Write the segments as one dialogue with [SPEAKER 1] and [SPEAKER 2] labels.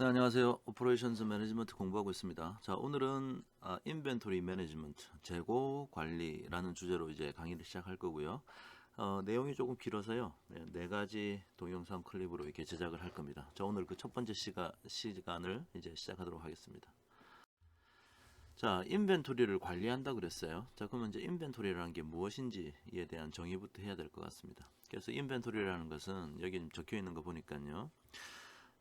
[SPEAKER 1] 네, 안녕하세요. 오퍼레이션스 매니지먼트 공부하고 있습니다. 자, 오늘은 인벤토리 매니지먼트, 재고 관리라는 주제로 이제 강의를 시작할 거고요. 내용이 조금 길어서요. 네 가지 동영상 클립으로 이렇게 제작을 할 겁니다. 자, 오늘 그 첫 번째 시간을 이제 시작하도록 하겠습니다. 자, 인벤토리를 관리한다 그랬어요. 자, 그러면 이제 인벤토리라는 게 무엇인지에 대한 정의부터 해야 될 것 같습니다. 그래서 인벤토리라는 것은 여기 적혀 있는 거 보니까요.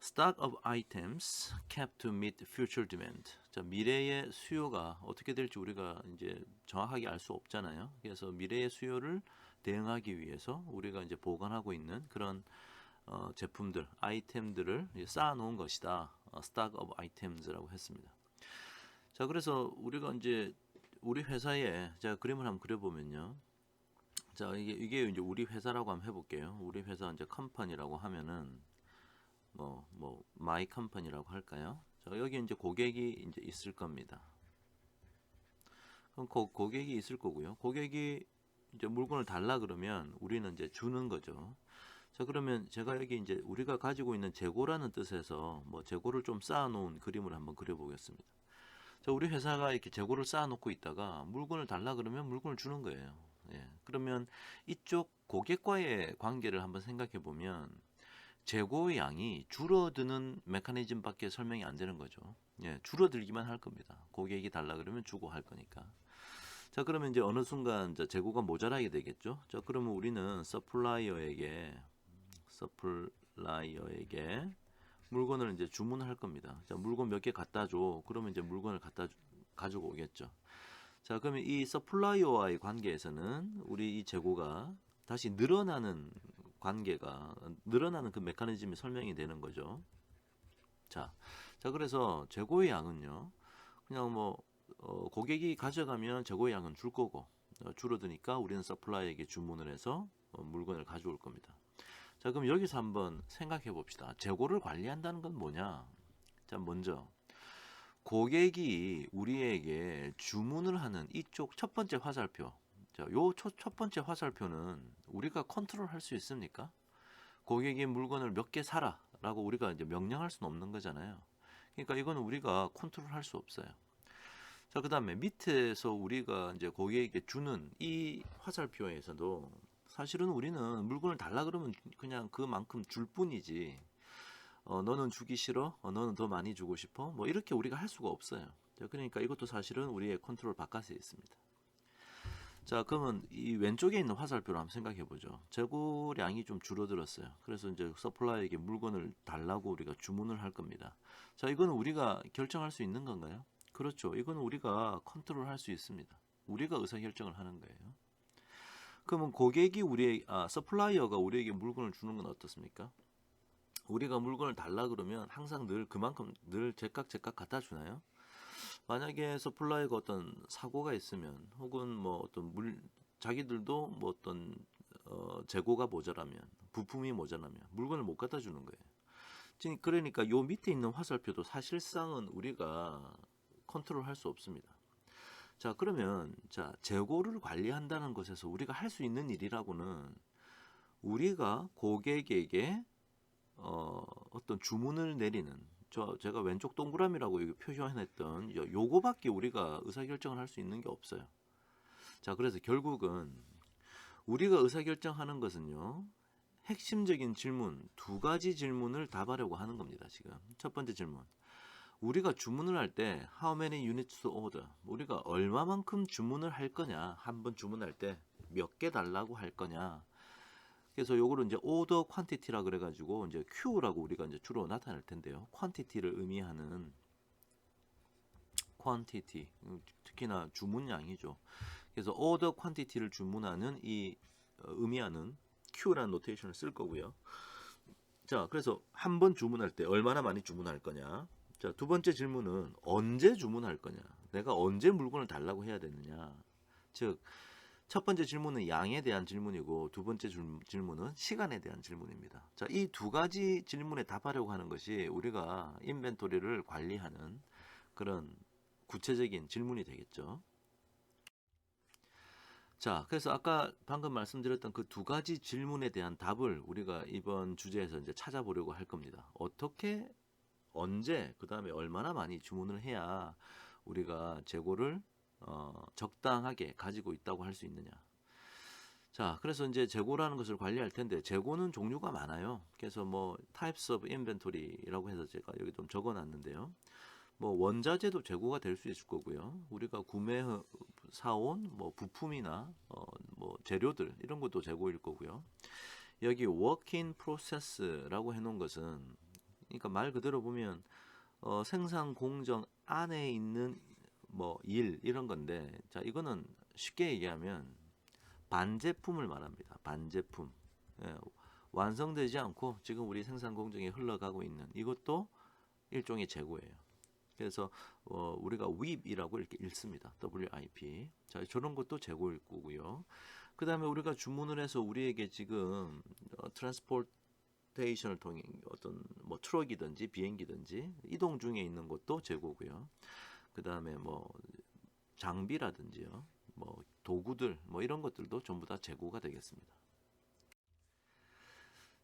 [SPEAKER 1] Stock of items kept to meet future demand. 자, 미래의 수요가 어떻게 될지 우리가 이제 정확하게 알 수 없잖아요. 그래서 미래의 수요를 대응하기 위해서 우리가 이제 보관하고 있는 그런 제품들, 아이템들을 쌓아 놓은 것이다. Stock of items라고 했습니다. 자, 그래서 우리가 이제 우리 회사에 제가 그림을 한번 그려보면요. 자, 이게 이제 우리 회사라고 한번 해볼게요. 우리 회사 이제 컴퍼니라고 하면은 마이 컴퍼니라고 할까요? 자, 여기 이제 고객이 이제 있을 겁니다. 그럼 고객이 있을 거고요. 고객이 이제 물건을 달라 그러면 우리는 이제 주는 거죠. 자, 그러면 제가 여기 이제 우리가 가지고 있는 재고라는 뜻에서 뭐 재고를 좀 쌓아놓은 그림을 한번 그려보겠습니다. 자, 우리 회사가 이렇게 재고를 쌓아놓고 있다가 물건을 달라 그러면 물건을 주는 거예요. 예. 그러면 이쪽 고객과의 관계를 한번 생각해 보면 재고 양이 줄어드는 메커니즘밖에 설명이 안 되는 거죠. 예, 줄어들기만 할 겁니다. 고객이 달라 그러면 주고 할 거니까. 자, 그러면 이제 어느 순간 이제 재고가 모자라게 되겠죠. 자, 그러면 우리는 서플라이어에게 물건을 이제 주문할 겁니다. 자, 물건 몇 개 갖다 줘. 그러면 이제 물건을 가지고 오겠죠. 자, 그러면 이 서플라이어와의 관계에서는 우리 이 재고가 다시 늘어나는 그 메커니즘이 설명이 되는 거죠. 자, 그래서 재고의 양은요, 그냥 고객이 가져가면 재고의 양은 줄 거고, 줄어드니까 우리는 서플라이에게 주문을 해서 물건을 가져올 겁니다. 자, 그럼 여기서 한번 생각해 봅시다. 재고를 관리한다는 건 뭐냐? 자, 먼저 고객이 우리에게 주문을 하는 이쪽 첫 번째 화살표. 자, 요 첫 번째 화살표는 우리가 컨트롤할 수 있습니까? 고객이 물건을 몇 개 사라라고 우리가 이제 명령할 수는 없는 거잖아요. 그러니까 이거는 우리가 컨트롤할 수 없어요. 자, 그다음에 밑에서 우리가 이제 고객에게 주는 이 화살표에서도 사실은 우리는 물건을 달라 그러면 그냥 그만큼 줄 뿐이지. 너는 주기 싫어? 너는 더 많이 주고 싶어? 뭐 이렇게 우리가 할 수가 없어요. 자, 그러니까 이것도 사실은 우리의 컨트롤 바깥에 있습니다. 자, 그러면 이 왼쪽에 있는 화살표로 한번 생각해 보죠. 재고량이 좀 줄어들었어요. 그래서 이제 서플라이에게 물건을 달라고 우리가 주문을 할 겁니다. 자, 이거는 우리가 결정할 수 있는 건가요? 그렇죠. 이거는 우리가 컨트롤 할 수 있습니다. 우리가 의사결정을 하는 거예요. 그러면 서플라이어가 우리에게 물건을 주는 건 어떻습니까? 우리가 물건을 달라 그러면 항상 늘 그만큼 늘 제깍제깍 갖다 주나요? 만약에 서플라이가 어떤 사고가 있으면 혹은 자기들도 뭐 어떤 재고가 모자라면 부품이 모자라면 물건을 못 갖다 주는 거예요. 그러니까 요 밑에 있는 화살표도 사실상은 우리가 컨트롤 할 수 없습니다. 자, 그러면 재고를 관리한다는 것에서 우리가 할 수 있는 일이라고는 우리가 고객에게 어떤 주문을 내리는 제가 왼쪽 동그라미라고 표현했던 요거밖에 우리가 의사결정을 할 수 있는 게 없어요. 자, 그래서 결국은 우리가 의사결정하는 것은요, 핵심적인 질문, 두 가지 질문을 답하려고 하는 겁니다, 지금. 첫 번째 질문. 우리가 주문을 할 때, how many units to order? 우리가 얼마만큼 주문을 할 거냐? 한 번 주문할 때 몇 개 달라고 할 거냐? 그래서 요거를 이제 order quantity라 그래가지고 이제 Q라고 우리가 이제 주로 나타낼 텐데요. quantity를 의미하는 quantity, 특히나 주문량이죠. 그래서 order quantity를 주문하는 의미하는 Q라는 노테이션을 쓸 거고요. 자, 그래서 한 번 주문할 때 얼마나 많이 주문할 거냐? 자, 두 번째 질문은 언제 주문할 거냐? 내가 언제 물건을 달라고 해야 되느냐? 즉, 첫 번째 질문은 양에 대한 질문이고 두 번째 질문은 시간에 대한 질문입니다. 자, 이 두 가지 질문에 답하려고 하는 것이 우리가 인벤토리를 관리하는 그런 구체적인 질문이 되겠죠. 자, 그래서 아까 방금 말씀드렸던 그 두 가지 질문에 대한 답을 우리가 이번 주제에서 이제 찾아보려고 할 겁니다. 어떻게 언제, 그 다음에 얼마나 많이 주문을 해야 우리가 재고를 적당하게 가지고 있다고 할 수 있느냐. 자, 그래서 이제 재고라는 것을 관리할 텐데 재고는 종류가 많아요. 그래서 뭐 types of inventory라고 해서 제가 여기 좀 적어놨는데요. 뭐 원자재도 재고가 될 수 있을 거고요. 우리가 구매 사온 뭐 부품이나 뭐 재료들 이런 것도 재고일 거고요. 여기 work in process라고 해놓은 것은 그러니까 말 그대로 보면 생산 공정 안에 있는 뭐 일 이런 건데 자 이거는 쉽게 얘기하면 반제품을 말합니다. 반제품. 예, 완성되지 않고 지금 우리 생산 공정에 흘러가고 있는 이것도 일종의 재고예요. 그래서 우리가 WIP이라고 이렇게 읽습니다. WIP. 자, 저런 것도 재고일 거고요. 그 다음에 우리가 주문을 해서 우리에게 지금 트랜스포테이션을 통해 어떤 뭐 트럭이든지 비행기든지 이동 중에 있는 것도 재고고요. 그 다음에 뭐 장비라든지요. 뭐 도구들 뭐 이런 것들도 전부 다 재고가 되겠습니다.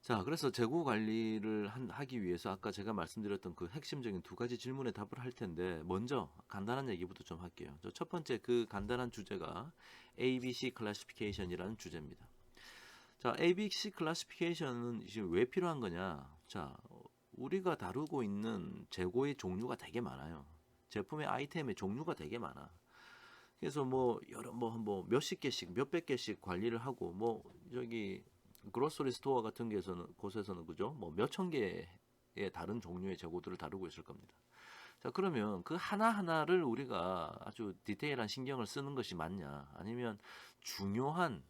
[SPEAKER 1] 자, 그래서 재고 관리를 하기 위해서 아까 제가 말씀드렸던 그 핵심적인 두 가지 질문에 답을 할 텐데 먼저 간단한 얘기부터 좀 할게요. 첫 번째 그 간단한 주제가 ABC 클래시피케이션이라는 주제입니다. 자, ABC 클래시피케이션은 지금 왜 필요한 거냐? 자, 우리가 다루고 있는 재고의 종류가 되게 많아요. 제품의 아이템의 종류가 되게 많아. 그래서 뭐 여러 뭐 몇십 개씩 몇백 개씩 관리를 하고 뭐 저기 그로서리 스토어 같은 곳에서는 그죠? 뭐 몇천 개의 다른 종류의 재고들을 다루고 있을 겁니다. 자, 그러면 그 하나하나를 우리가 아주 디테일한 신경을 쓰는 것이 맞냐? 아니면 중요한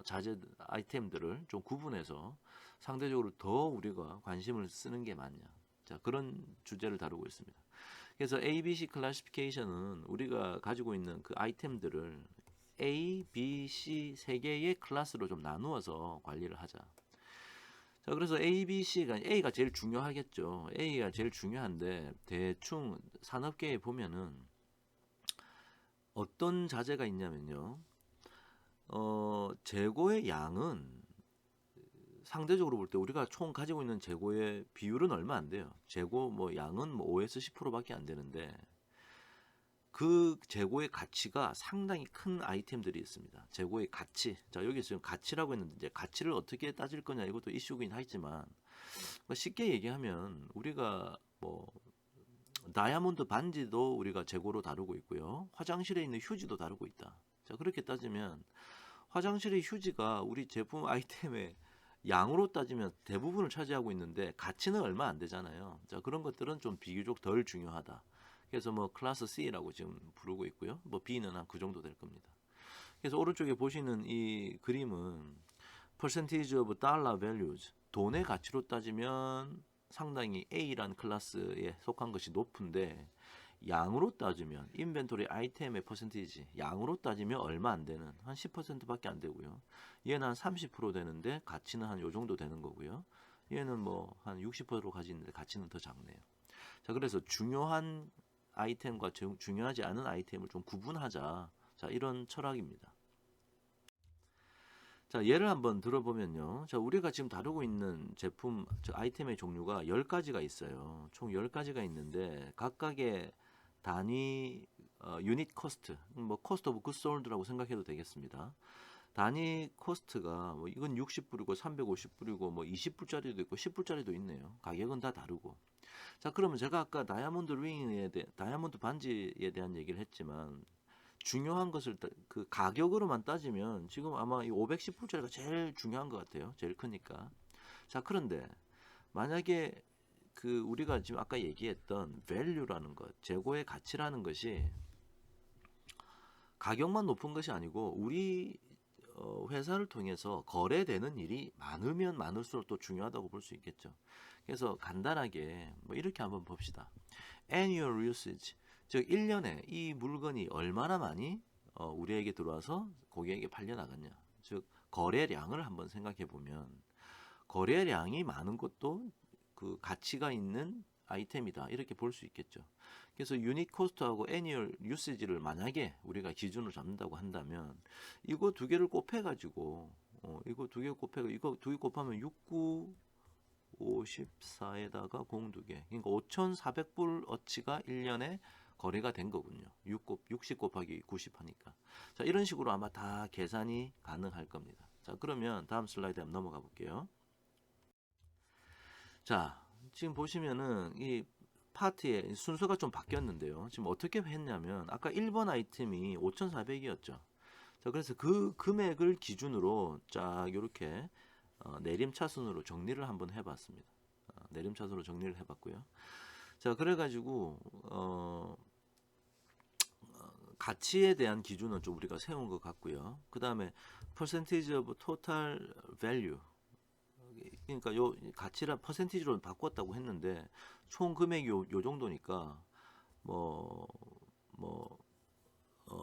[SPEAKER 1] 자재 아이템들을 좀 구분해서 상대적으로 더 우리가 관심을 쓰는 게 맞냐? 자, 그런 주제를 다루고 있습니다. 그래서 ABC 클래시피케이션은 우리가 가지고 있는 그 아이템들을 A, B, C 세 개의 클래스로 좀 나누어서 관리를 하자. 자, 그래서 A, B, C가 A가 제일 중요하겠죠. A가 제일 중요한데 대충 산업계에 보면은 어떤 자재가 있냐면요. 재고의 양은 상대적으로 볼 때 우리가 총 가지고 있는 재고의 비율은 얼마 안 돼요. 재고 뭐 양은 뭐 5에서 10%밖에 안 되는데 그 재고의 가치가 상당히 큰 아이템들이 있습니다. 재고의 가치. 자, 여기 지금 가치라고 했는데 이제 가치를 어떻게 따질 거냐 이것도 이슈긴 하지만 뭐 쉽게 얘기하면 우리가 뭐 다이아몬드 반지도 우리가 재고로 다루고 있고요. 화장실에 있는 휴지도 다루고 있다. 자, 그렇게 따지면 화장실의 휴지가 우리 제품 아이템의 양으로 따지면 대부분을 차지하고 있는데 가치는 얼마 안 되잖아요. 자, 그런 것들은 좀 비교적 덜 중요하다. 그래서 뭐 클래스 C라고 지금 부르고 있고요. 뭐 B는 한 그 정도 될 겁니다. 그래서 오른쪽에 보시는 이 그림은 percentage of dollar values 돈의 가치로 따지면 상당히 A라는 클래스에 속한 것이 높은데 양으로 따지면 인벤토리 아이템의 퍼센티지 양으로 따지면 얼마 안 되는 한 10%밖에 안 되고요. 얘는 한 30% 되는데 가치는 한 요 정도 되는 거고요. 얘는 뭐 한 60% 가지는데 가치는 더 작네요. 자, 그래서 중요한 아이템과 중요하지 않은 아이템을 좀 구분하자. 자, 이런 철학입니다. 자, 예를 한번 들어보면요. 자, 우리가 지금 다루고 있는 제품, 아이템의 종류가 10가지가 있어요. 총 10가지가 있는데 각각의 단위 유닛 코스트, 뭐 코스트 오브 굿 솔드라고 생각해도 되겠습니다. 단위 코스트가 뭐 이건 60불이고 350불이고 뭐 20불짜리도 있고 10불짜리도 있네요. 가격은 다 다르고. 자, 그러면 제가 아까 다이아몬드 반지에 대한 얘기를 했지만 중요한 것을 그 가격으로만 따지면 지금 아마 이 510불짜리가 제일 중요한 것 같아요. 제일 크니까. 자, 그런데 만약에 그 우리가 지금 아까 얘기했던 value라는 것, 재고의 가치라는 것이 가격만 높은 것이 아니고 우리 회사를 통해서 거래되는 일이 많으면 많을수록 또 중요하다고 볼 수 있겠죠. 그래서 간단하게 뭐 이렇게 한번 봅시다. annual usage, 즉 1년에 이 물건이 얼마나 많이 우리에게 들어와서 고객에게 팔려 나갔냐. 즉 거래량을 한번 생각해 보면 거래량이 많은 것도 그 가치가 있는 아이템이다. 이렇게 볼 수 있겠죠. 그래서 유닛 코스트하고 애니얼 유세지를 만약에 우리가 기준으로 잡는다고 한다면 이거 두 개를 곱해 가지고 이거 두 개 곱하면 69 54에다가 02개. 그러니까 5,400불 어치가 1년에 거래가 된 거군요. 60 곱하기 90 하니까. 자, 이런 식으로 아마 다 계산이 가능할 겁니다. 자, 그러면 다음 슬라이드 한번 넘어가 볼게요. 자, 지금 보시면은 이 파트의 순서가 좀 바뀌었는데요. 지금 어떻게 했냐면 아까 1번 아이템이 5,400이었죠. 자, 그래서 그 금액을 기준으로 쫙 이렇게 내림차순으로 정리를 한번 해봤습니다. 내림차순으로 정리를 해봤고요. 자, 그래가지고 가치에 대한 기준은 좀 우리가 세운 것 같고요. 그 다음에 percentage of total value, 그러니까 요 가치를 퍼센티지로 바꿨다고 했는데 총 금액이 요 정도니까 뭐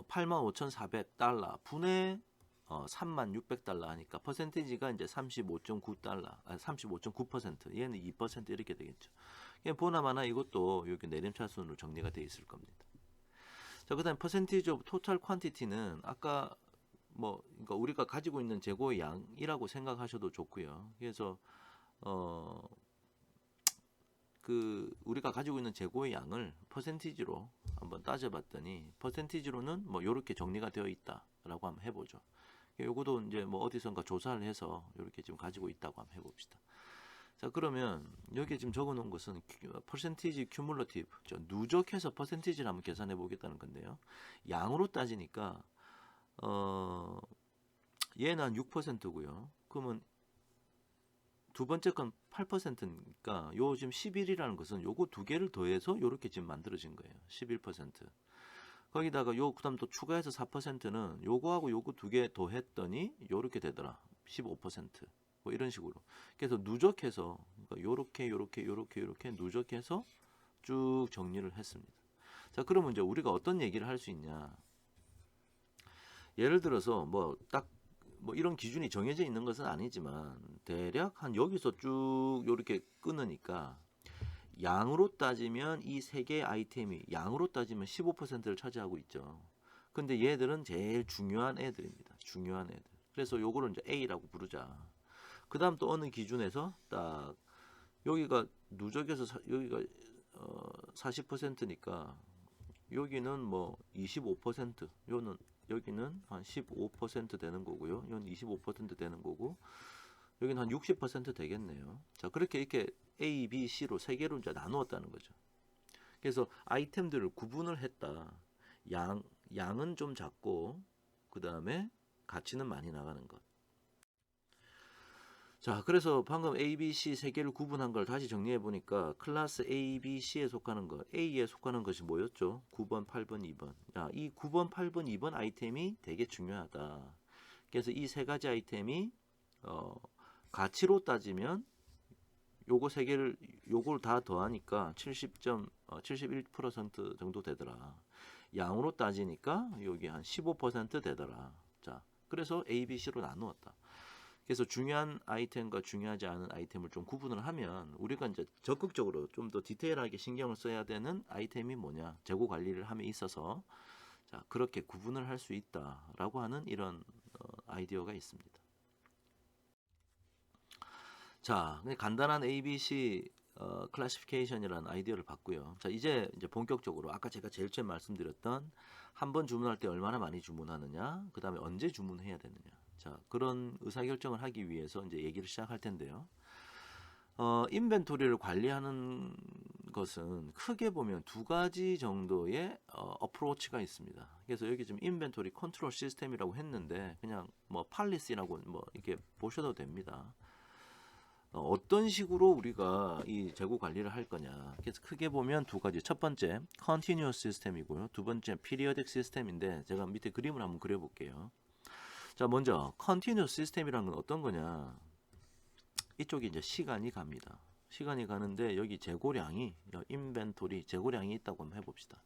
[SPEAKER 1] 85,400달러 분의 36,600달러 하니까 퍼센티지가 이제 35.9달러, 35.9%, 얘는 2% 이렇게 되겠죠. 보나마나 이것도 여기 내림차순으로 정리가 되어 있을 겁니다. 자, 그다음 퍼센티지 오브 토탈 퀀티티는 아까 그러니까 우리가 가지고 있는 재고의 양이라고 생각하셔도 좋고요. 그래서 우리가 가지고 있는 재고의 양을 퍼센티지로 한번 따져봤더니 퍼센티지로는 이렇게 정리가 되어 있다라고 한번 해보죠. 요것도 이제 어디선가 조사를 해서 이렇게 지금 가지고 있다고 한번 해봅시다. 자, 그러면 여기에 지금 적어놓은 것은 퍼센티지 큐뮬러티브, 누적해서 퍼센티지를 한번 계산해 보겠다는 건데요. 양으로 따지니까 얘는 한 6%고요. 그러면 두 번째 건 8%니까 요 지금 11이라는 것은 요거 두 개를 더해서 요렇게 지금 만들어진 거예요. 11%. 거기다가 요 그다음 또 추가해서 4%는 요거하고 요거 두 개 더했더니 요렇게 되더라. 15%. 이런 식으로. 그래서 누적해서 그러니까 요렇게 누적해서 쭉 정리를 했습니다. 자, 그러면 이제 우리가 어떤 얘기를 할 수 있냐? 예를 들어서 딱 이런 기준이 정해져 있는 것은 아니지만 대략 한 여기서 쭉 이렇게 끊으니까 양으로 따지면 이 세 개의 아이템이 양으로 따지면 15%를 차지하고 있죠. 근데 얘들은 제일 중요한 애들입니다. 중요한 애들. 그래서 요거를 이제 A라고 부르자. 그 다음 또 어느 기준에서 딱 여기가 누적해서 여기가 40%니까 여기는 25%, 여기는 한 15% 되는 거고요. 이건 25% 되는 거고, 여기는 한 60% 되겠네요. 자, 그렇게 이렇게 A, B, C로 세 개로 이제 나누었다는 거죠. 그래서 아이템들을 구분을 했다. 양은 좀 작고, 그 다음에 가치는 많이 나가는 것. 자, 그래서 방금 A, B, C 세 개를 구분한 걸 다시 정리해 보니까 클래스 A, B, C에 속하는 것, A에 속하는 것이 뭐였죠? 9번, 8번, 2번. 야, 이 9번, 8번, 2번 아이템이 되게 중요하다. 그래서 이 세 가지 아이템이 가치로 따지면 요거 세 개를 요걸 다 더하니까 71% 정도 되더라. 양으로 따지니까 여기 한 15% 되더라. 자, 그래서 A, B, C로 나누었다. 그래서 중요한 아이템과 중요하지 않은 아이템을 좀 구분을 하면 우리가 이제 적극적으로 좀 더 디테일하게 신경을 써야 되는 아이템이 뭐냐, 재고 관리를 함에 있어서 자, 그렇게 구분을 할 수 있다라고 하는 이런 아이디어가 있습니다. 자, 간단한 ABC 클래시피케이션이라는 아이디어를 봤고요. 자, 이제 본격적으로 아까 제가 제일 처음 말씀드렸던 한 번 주문할 때 얼마나 많이 주문하느냐, 그 다음에 언제 주문해야 되느냐. 자, 그런 의사결정을 하기 위해서 이제 얘기를 시작할 텐데요. 인벤토리를 관리하는 것은 크게 보면 두 가지 정도의 어프로치가 있습니다. 그래서 여기 지금 인벤토리 컨트롤 시스템이라고 했는데 그냥 팔리시라고 이렇게 보셔도 됩니다. 어떤 식으로 우리가 이 재고 관리를 할 거냐. 그래서 크게 보면 두 가지. 첫 번째, continuous 시스템이고요. 두 번째, periodic 시스템인데 제가 밑에 그림을 한번 그려볼게요. 자, 먼저 continuous 시스템이라는 건 어떤 거냐. 이쪽에 이제 시간이 갑니다. 시간이 가는데 여기 재고량이 인벤토리 재고량이 있다고 한번 해봅시다.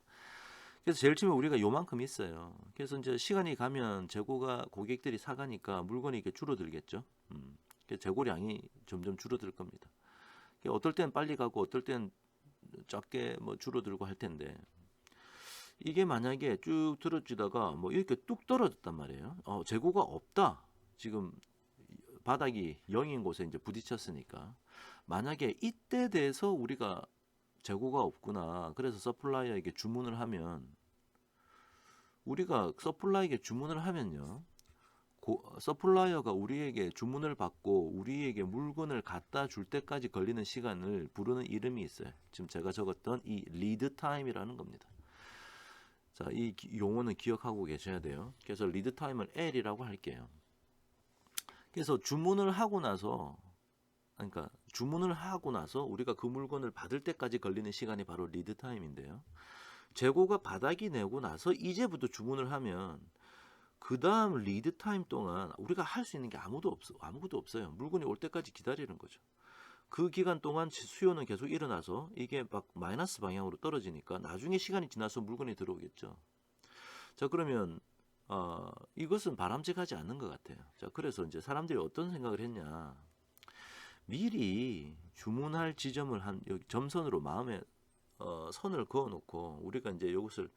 [SPEAKER 1] 그래서 제일 처음에 우리가 요만큼 있어요. 그래서 이제 시간이 가면 재고가 고객들이 사가니까 물건이 이렇게 줄어들겠죠. 재고량이 점점 줄어들 겁니다. 어떨 땐 빨리 가고 어떨 땐 작게 줄어들고 할 텐데 이게 만약에 쭉 들어지다가 이렇게 뚝 떨어졌단 말이에요. 재고가 없다. 지금 바닥이 0인 곳에 이제 부딪혔으니까 만약에 이때 돼서 우리가 재고가 없구나. 그래서 서플라이어에게 주문을 하면 우리가 서플라이어에게 주문을 하면요. 서플라이어가 우리에게 주문을 받고 우리에게 물건을 갖다 줄 때까지 걸리는 시간을 부르는 이름이 있어요. 지금 제가 적었던 이 리드 타임이라는 겁니다. 자, 이 용어는 기억하고 계셔야 돼요. 그래서 리드 타임을 L이라고 할게요. 그래서 주문을 하고 나서 그러니까 주문을 하고 나서 우리가 그 물건을 받을 때까지 걸리는 시간이 바로 리드 타임인데요. 재고가 바닥이 내고 나서 이제부터 주문을 하면 그 다음 리드 타임 동안 우리가 할 수 있는 게 아무것도 없어요. 물건이 올 때까지 기다리는 거죠. 그 기간 동안 수요는 계속 일어나서 이게 막 마이너스 방향으로 떨어지니까 나중에 시간이 지나서 물건이 들어오겠죠. 자, 그러면 이것은 바람직하지 않는 것 같아요. 자, 그래서 이제 사람들이 어떤 생각을 했냐. 미리 주문할 지점을 여기 점선으로 마음에 선을 그어 놓고 우리가 이제 이것을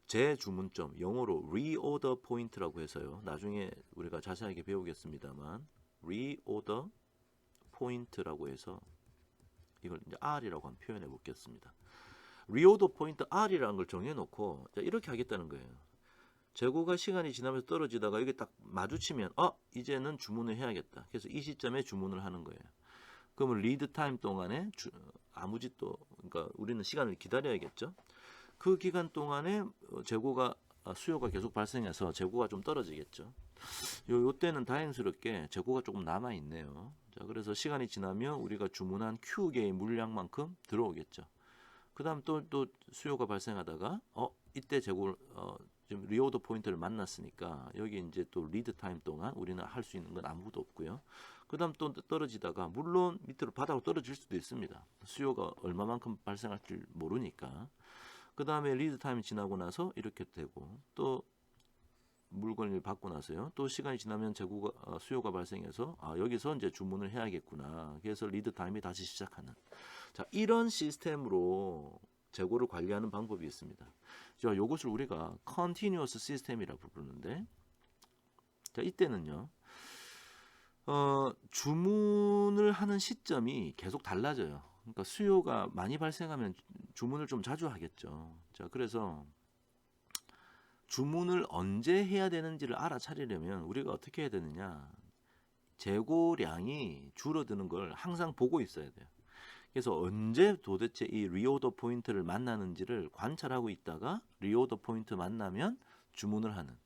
[SPEAKER 1] 재주문점, 영어로 reorder point라고 해서요. 나중에 우리가 자세하게 배우겠습니다만 reorder point라고 해서 이걸 이제 R이라고 한번 표현해 보겠습니다. reorder point R이라는 걸 정해 놓고 이렇게 하겠다는 거예요. 재고가 시간이 지나면서 떨어지다가 이게 딱 마주치면 이제는 주문을 해야겠다. 그래서 이 시점에 주문을 하는 거예요. 그러면 리드 타임 동안에 아무 짓도 그러니까 우리는 시간을 기다려야겠죠. 그 기간 동안에 수요가 계속 발생해서 재고가 좀 떨어지겠죠. 요때는 다행스럽게 재고가 조금 남아 있네요. 자, 그래서 시간이 지나면 우리가 주문한 Q개의 물량만큼 들어오겠죠. 그다음 또 수요가 발생하다가 이때 재고를 지금 리오더 포인트를 만났으니까 여기 이제 또 리드 타임 동안 우리는 할 수 있는 건 아무것도 없고요. 그다음 또 떨어지다가 물론 밑으로 바닥으로 떨어질 수도 있습니다. 수요가 얼마만큼 발생할지 모르니까. 그다음에 리드 타임이 지나고 나서 이렇게 되고 또 물건을 받고 나서요. 또 시간이 지나면 수요가 발생해서 여기서 이제 주문을 해야겠구나. 그래서 리드 타임이 다시 시작하는. 자, 이런 시스템으로 재고를 관리하는 방법이 있습니다. 자, 이것을 우리가 continuous system이라고 부르는데, 자, 이때는요, 주문을 하는 시점이 계속 달라져요. 그러니까 수요가 많이 발생하면 주문을 좀 자주 하겠죠. 자, 그래서 주문을 언제 해야 되는지를 알아차리려면 우리가 어떻게 해야 되느냐? 재고량이 줄어드는 걸 항상 보고 있어야 돼요. 그래서 언제 도대체 이 리오더 포인트를 만나는지를 관찰하고 있다가 리오더 포인트 만나면 주문을 하는.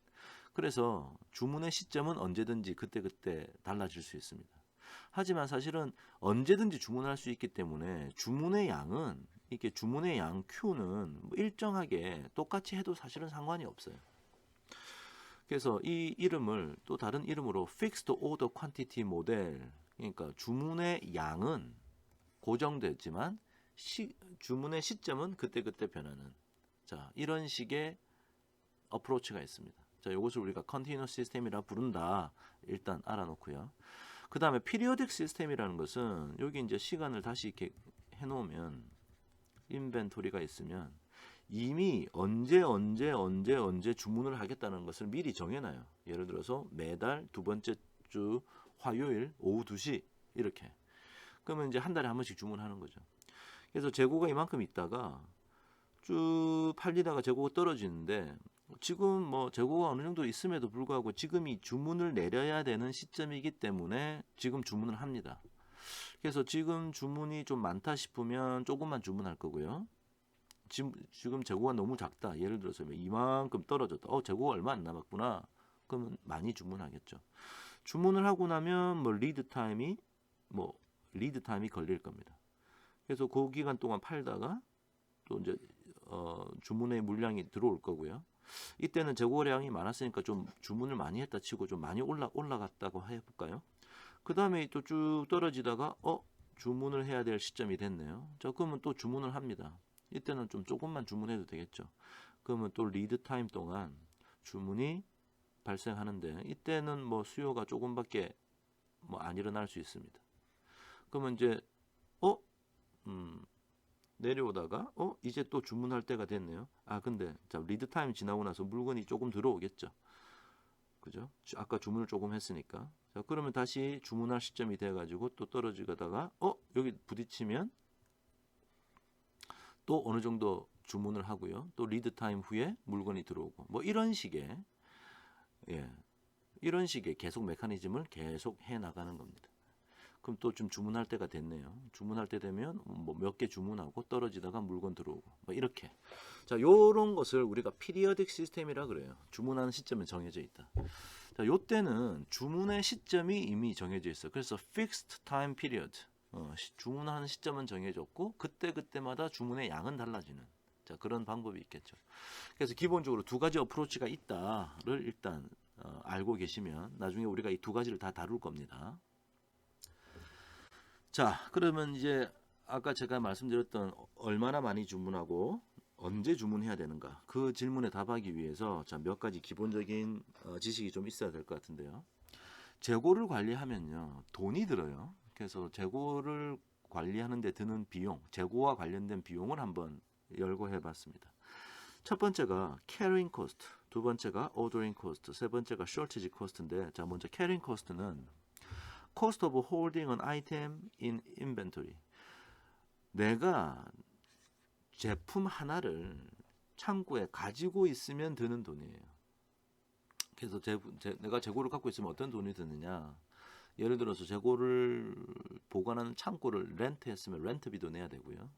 [SPEAKER 1] 그래서 주문의 시점은 언제든지 그때그때 달라질 수 있습니다. 하지만 사실은 언제든지 주문할 수 있기 때문에 주문의 양은 이렇게 주문의 양 Q는 일정하게 똑같이 해도 사실은 상관이 없어요. 그래서 이 이름을 또 다른 이름으로 Fixed Order Quantity Model, 그러니까 주문의 양은 고정되지만 주문의 시점은 그때그때 변하는, 자, 이런 식의 어프로치가 있습니다. 자, 이것을 우리가 Continuous System이라 부른다. 일단 알아놓고요. 그 다음에 Periodic System이라는 것은 여기 이제 시간을 다시 이렇게 해놓으면 인벤토리가 있으면 이미 언제 주문을 하겠다는 것을 미리 정해놔요. 예를 들어서 매달 두 번째 주 화요일 오후 2시 이렇게. 그러면 이제 한 달에 한 번씩 주문하는 거죠. 그래서 재고가 이만큼 있다가 쭉 팔리다가 재고가 떨어지는데 지금 뭐 재고가 어느 정도 있음에도 불구하고 지금이 주문을 내려야 되는 시점이기 때문에 지금 주문을 합니다. 그래서 지금 주문이 좀 많다 싶으면 조금만 주문할 거고요. 지금 재고가 너무 작다. 예를 들어서 이만큼 떨어졌다. 재고가 얼마 안 남았구나. 그러면 많이 주문하겠죠. 주문을 하고 나면 리드 타임이 걸릴 겁니다. 그래서 그 기간 동안 팔다가 또 이제 주문의 물량이 들어올 거고요. 이때는 재고량이 많았으니까 좀 주문을 많이 했다 치고 좀 많이 올라갔다고 해볼까요? 그 다음에 또 쭉 떨어지다가 주문을 해야 될 시점이 됐네요. 자, 그러면 또 주문을 합니다. 이때는 좀 조금만 주문해도 되겠죠. 그러면 또 리드 타임 동안 주문이 발생하는데 이때는 수요가 조금밖에 안 일어날 수 있습니다. 그러면 이제 내려오다가 이제 또 주문할 때가 됐네요. 근데 자, 리드 타임 지나고 나서 물건이 조금 들어오겠죠. 그죠? 아까 주문을 조금 했으니까. 자, 그러면 다시 주문할 시점이 돼 가지고 또 떨어지다가 여기 부딪히면 또 어느 정도 주문을 하고요. 또 리드 타임 후에 물건이 들어오고 뭐 이런 식의 예, 이런 식의 계속 메커니즘을 계속 해 나가는 겁니다. 그럼 또 좀 주문할 때가 됐네요. 주문할 때 되면 뭐 몇 개 주문하고 떨어지다가 물건 들어오고 뭐 이렇게. 자, 요런 것을 우리가 피리어딕 시스템이라 그래요. 주문하는 시점은 정해져 있다. 자, 요때는 주문의 시점이 이미 정해져 있어. 그래서 fixed time period. 주문하는 시점은 정해졌고 그때마다 주문의 양은 달라지는. 자, 그런 방법이 있겠죠. 그래서 기본적으로 두 가지 어프로치가 있다를 일단 알고 계시면 나중에 우리가 이 두 가지를 다 다룰 겁니다. 자, 그러면 이제 아까 제가 말씀드렸던 얼마나 많이 주문하고 언제 주문해야 되는가 그 질문에 답하기 위해서 자, 몇 가지 기본적인 지식이 좀 있어야 될 것 같은데요. 재고를 관리하면요 돈이 들어요. 그래서 재고를 관리하는 데 드는 비용, 재고와 관련된 비용을 한번 열고 해봤습니다. 첫 번째가 carrying cost, 두 번째가 ordering cost, 세 번째가 shortage cost인데 자, 먼저 carrying cost는 cost of holding an item in inventory. 내가 제품 하나를 창고에 가지고 있으면 드는 돈이에요. 그래서 내가 재고를 갖고 있으면 어떤 돈이 드느냐. 예를 들어서 재고를 보관하는 창고를 렌트했으면 렌트비도 내야 되고요.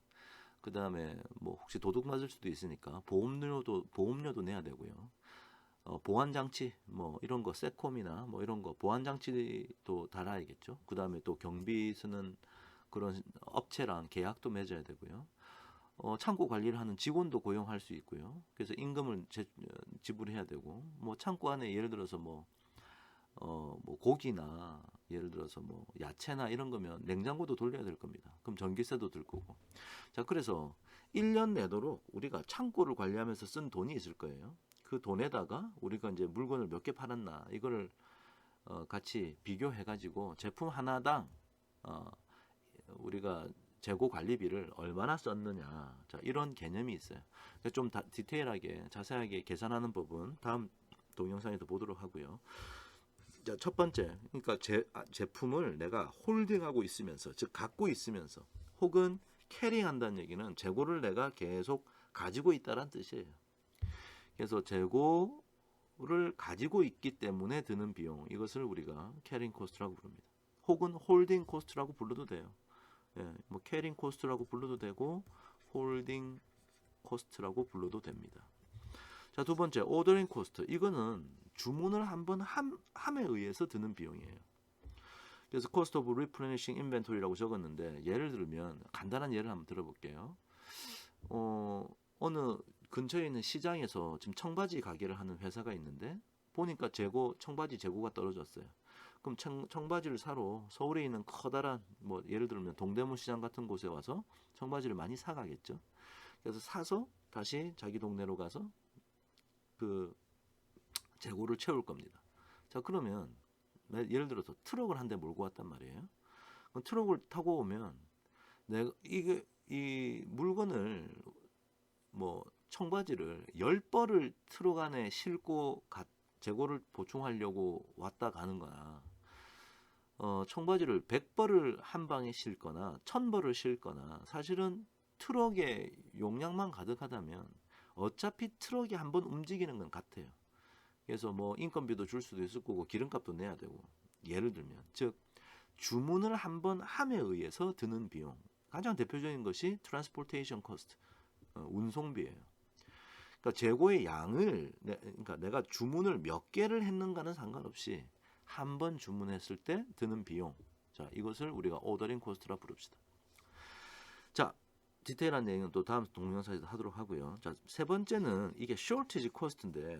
[SPEAKER 1] 그 다음에 뭐 혹시 도둑 맞을 수도 있으니까 보험료도 내야 되고요. 보안 장치 뭐 이런 거 세콤이나 뭐 이런 거 보안 장치도 달아야겠죠. 그 다음에 또 경비 쓰는 그런 업체랑 계약도 맺어야 되고요. 창고 관리를 하는 직원도 고용할 수 있고요. 그래서 임금을 지불해야 되고 뭐 창고 안에 예를 들어서 뭐 고기나 예를 들어서 뭐 야채나 이런 거면 냉장고도 돌려야 될 겁니다. 그럼 전기세도 들 거고. 자, 그래서 1년 내도록 우리가 창고를 관리하면서 쓴 돈이 있을 거예요. 그 돈에다가 우리가 이제 물건을 몇 개 팔았나 이거를 같이 비교해 가지고 제품 하나당 우리가 재고 관리비를 얼마나 썼느냐. 자, 이런 개념이 있어요. 좀 디테일하게 자세하게 계산하는 법은 다음 동영상에도 보도록 하고요. 자, 첫 번째, 그러니까 제품을 내가 홀딩하고 있으면서, 즉 갖고 있으면서, 혹은 캐링한다는 얘기는 재고를 내가 계속 가지고 있다는 뜻이에요. 그래서 재고를 가지고 있기 때문에 드는 비용, 이것을 우리가 캐링 코스트라고 부릅니다. 혹은 홀딩 코스트라고 불러도 돼요. 예, 뭐 캐링 코스트라고 불러도 되고 홀딩 코스트라고 불러도 됩니다. 자, 두 번째, 오더링 코스트. 이거는 주문을 한번 함에 의해서 드는 비용이에요. 그래서 cost of replenishing inventory라고 적었는데 예를 들면 간단한 예를 한번 들어볼게요. 어느 근처에 있는 시장에서 지금 청바지 가게를 하는 회사가 있는데 보니까 청바지 재고가 떨어졌어요. 그럼 청바지를 사러 서울에 있는 커다란 뭐 예를 들면 동대문 시장 같은 곳에 와서 청바지를 많이 사가겠죠. 그래서 사서 다시 자기 동네로 가서 그 재고를 채울 겁니다. 자, 그러면 예를 들어서 트럭을 한 대 몰고 왔단 말이에요. 그럼 트럭을 타고 오면 내가 이 물건을 뭐 청바지를 10벌을 트럭 안에 싣고 재고를 보충하려고 왔다 가는 거나 청바지를 100벌을 한 방에 싣거나 1000벌을 싣거나 사실은 트럭의 용량만 가득하다면 어차피 트럭이 한번 움직이는 건 같아요. 그래서 뭐 인건비도 줄 수도 있을 거고 기름값도 내야 되고 예를 들면 즉 주문을 한번 함에 의해서 드는 비용 가장 대표적인 것이 트랜스포테이션 코스트 운송비예요. 그러니까 재고의 양을 그러니까 내가 주문을 몇 개를 했는가는 상관없이 한 번 주문했을 때 드는 비용 자 이것을 우리가 오더링 코스트라 부릅시다. 자 디테일한 내용은 또 다음 동영상에서 하도록 하고요. 자, 세 번째는 이게 shortage cost인데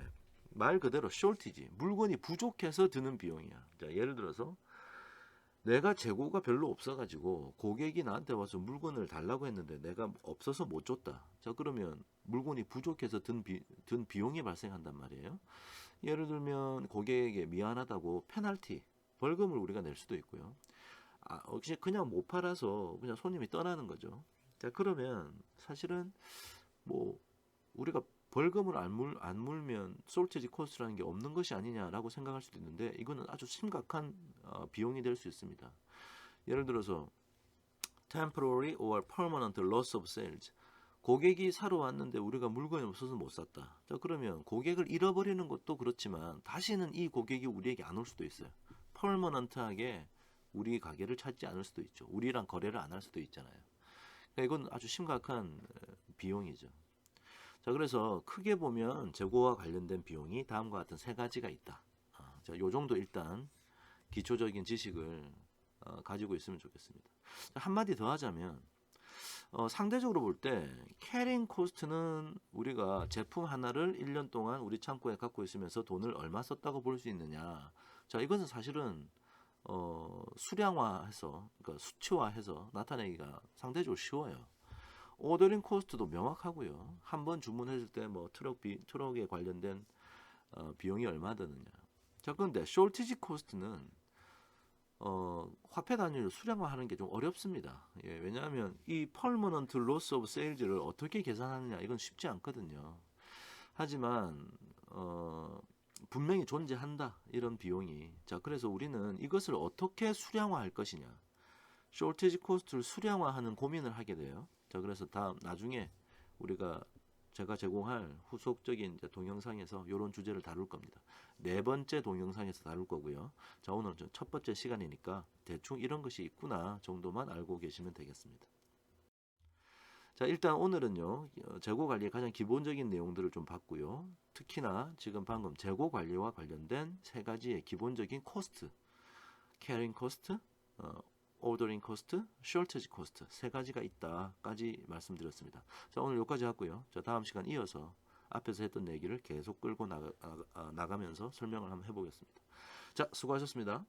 [SPEAKER 1] 말 그대로 shortage 물건이 부족해서 드는 비용이야. 자, 예를 들어서 내가 재고가 별로 없어가지고 고객이 나한테 와서 물건을 달라고 했는데 내가 없어서 못 줬다. 자, 그러면 물건이 부족해서 든 비용이 발생한단 말이에요. 예를 들면 고객에게 미안하다고 페널티, 벌금을 우리가 낼 수도 있고요. 혹시 그냥 못 팔아서 그냥 손님이 떠나는 거죠. 자, 그러면 사실은 뭐 우리가 벌금을 안 물면 솔티지 코스트라는 게 없는 것이 아니냐라고 생각할 수도 있는데 이거는 아주 심각한 비용이 될 수 있습니다. 예를 들어서 temporary or permanent loss of sales. 고객이 사러 왔는데 우리가 물건이 없어서 못 샀다. 자, 그러면 고객을 잃어버리는 것도 그렇지만 다시는 이 고객이 우리에게 안 올 수도 있어요. 퍼머넌트하게 우리 가게를 찾지 않을 수도 있죠. 우리랑 거래를 안 할 수도 있잖아요. 그러니까 이건 아주 심각한 비용이죠. 자, 그래서 크게 보면 재고와 관련된 비용이 다음과 같은 세 가지가 있다. 자, 요 정도 일단 기초적인 지식을 가지고 있으면 좋겠습니다. 자, 한마디 더 하자면 상대적으로 볼 때 캐링 코스트는 우리가 제품 하나를 1년 동안 우리 창고에 갖고 있으면서 돈을 얼마 썼다고 볼 수 있느냐. 자, 이것은 사실은 수량화해서, 그러니까 수치화해서 나타내기가 상대적으로 쉬워요. 오더링 코스트도 명확하고요. 한번 주문했을 때 뭐 트럭에 관련된 비용이 얼마 드느냐. 자, 그런데 쇼티지 코스트는 화폐 단위로 수량화하는 게 좀 어렵습니다. 예, 왜냐하면 이 permanent loss of sales를 어떻게 계산하느냐 이건 쉽지 않거든요. 하지만 분명히 존재한다 이런 비용이. 자, 그래서 우리는 이것을 어떻게 수량화할 것이냐, shortage 코스트를 수량화하는 고민을 하게 돼요. 자, 그래서 나중에 제가 제공할 후속적인 이제 동영상에서 이런 주제를 다룰 겁니다. 네 번째 동영상에서 다룰 거고요. 자, 오늘은 첫 번째 시간이니까 대충 이런 것이 있구나 정도만 알고 계시면 되겠습니다. 자, 일단 오늘은요, 재고 관리의 가장 기본적인 내용들을 좀 봤고요. 특히나 지금 방금 재고 관리와 관련된 세 가지의 기본적인 코스트, 캐링 코스트, 오더링 코스트, 쇼티지 코스트 세 가지가 있다까지 말씀드렸습니다. 자, 오늘 여기까지 하고요. 자, 다음 시간 이어서 앞에서 했던 얘기를 계속 끌고 나가면서 설명을 한번 해보겠습니다. 자, 수고하셨습니다.